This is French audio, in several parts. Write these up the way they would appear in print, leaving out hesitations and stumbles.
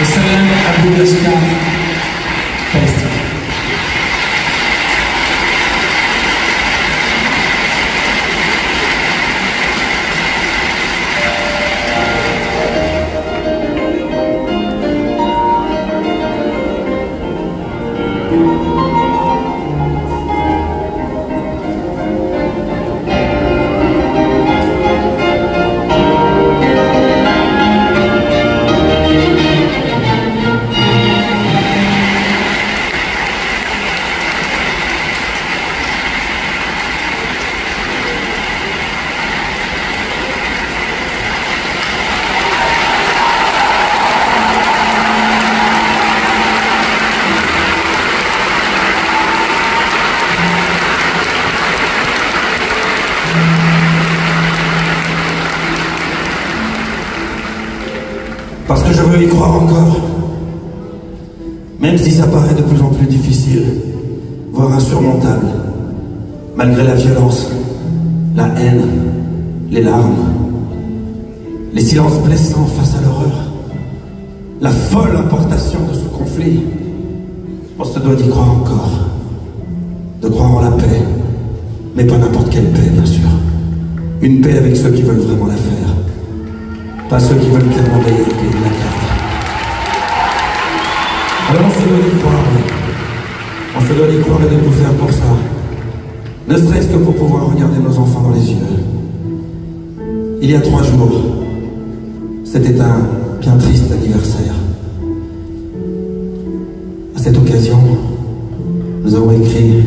Salam Abdul Askar, Palestine. Parce que je veux y croire encore, même si ça paraît de plus en plus difficile, voire insurmontable, malgré la violence, la haine, les larmes, les silences blessants face à l'horreur, la folle importation de ce conflit. On se doit d'y croire encore, de croire en la paix, mais pas n'importe quelle paix, bien sûr. Une paix avec ceux qui veulent vraiment la faire. Pas ceux qui veulent clairement rayer le pays de la carte. Alors on se doit d'y croire, oui. On se doit d'y croire et de tout faire pour ça. Ne serait-ce que pour pouvoir regarder nos enfants dans les yeux. Il y a 3 jours, c'était un bien triste anniversaire. À cette occasion, nous avons écrit,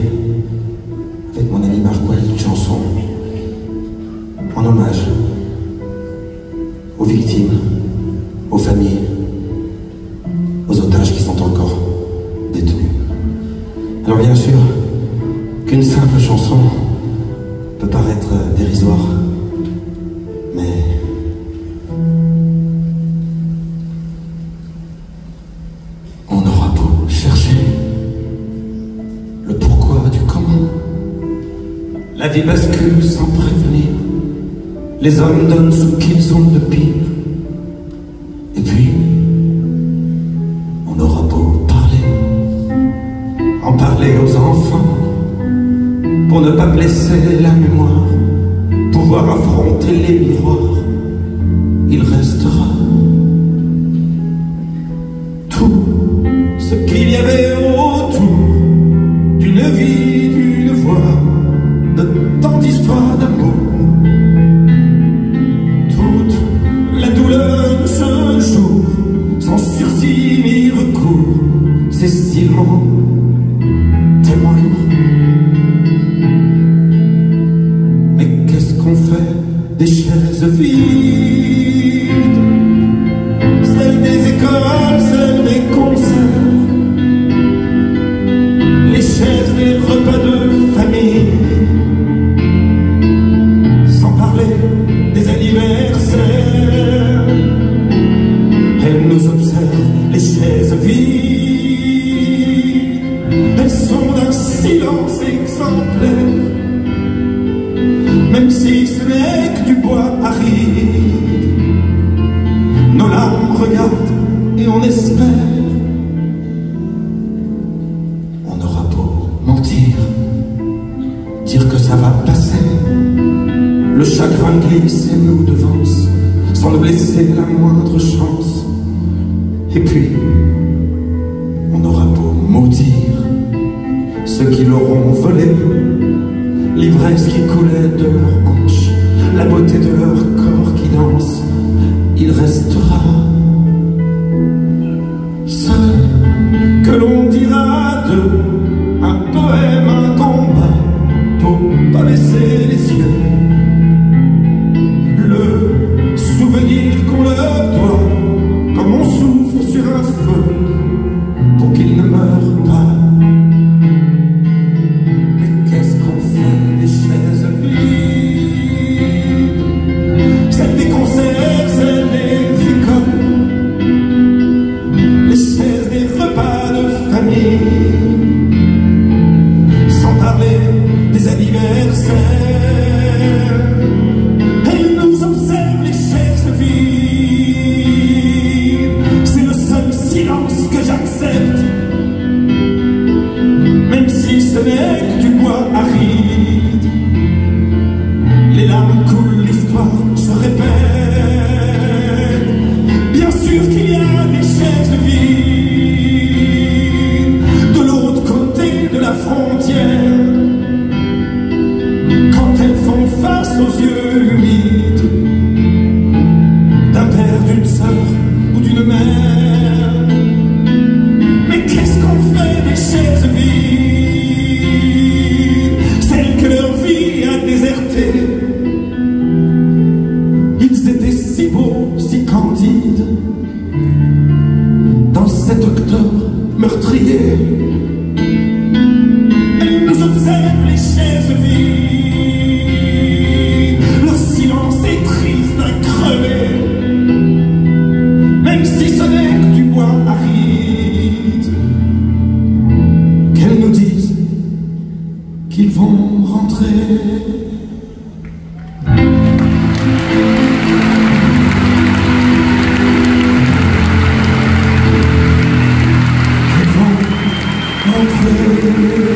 avec mon ami Markwell, une chanson en hommage aux victimes, aux familles, aux otages qui sont encore détenus. Alors bien sûr, qu'une simple chanson peut paraître dérisoire, mais on aura beau chercher le pourquoi du comment, la vie bascule sans prévenir. Les hommes donnent ce qu'ils ont de pire. Et puis, on aura beau parler, en parler aux enfants, pour ne pas blesser la mémoire, pouvoir affronter les miroirs, il restera tout ce qu'il y avait autour d'une vie, d'une voix, de tant d'histoires d'amour. La douleur de ce jour, sans sursis ni recours, c'est si lourd, tellement lourd. Mais qu'est-ce qu'on fait des chaises vides, celles des écoles, celles des concerts, les chaises des repas de famille, sans parler des anniversaires. Elles nous observent, les chaises vides. Elles sont d'un silence exemplaire. Même si ce n'est que du bois aride, nos larmes regardent et on espère. On aura beau mentir, dire que ça va passer, le chagrin glisse et nous devance, sans nous laisser la moindre chance. Et puis, on aura beau maudire ceux qui l'auront volé, l'ivresse qui coulait de leurs hanches, la beauté de leur corps qui danse, il restera seul que l'on dira d'eux, un poème, un combat, pour pas baisser les yeux. Le souvenir qu'on leur doit, comme on souffle sur un feu, pour qu'ils ne meurent pas. Mais qu'est-ce qu'on fait des chaises vides, celles des concerts, celles des écoles, les chaises des repas de famille, sans parler des anniversaires. elles font face aux yeux humides d'un père, d'une sœur ou d'une mère. Mais qu'est-ce qu'on fait des chaises vides, celles que leur vie a désertées? Ils étaient si beaux, si candides, dans cet octobre meurtrier. Elles nous observent, les chaises vides, leur silence est triste à crever, même si ce n'est que du bois aride. Qu'elles nous disent qu'ils vont rentrer. Qu'ils vont rentrer.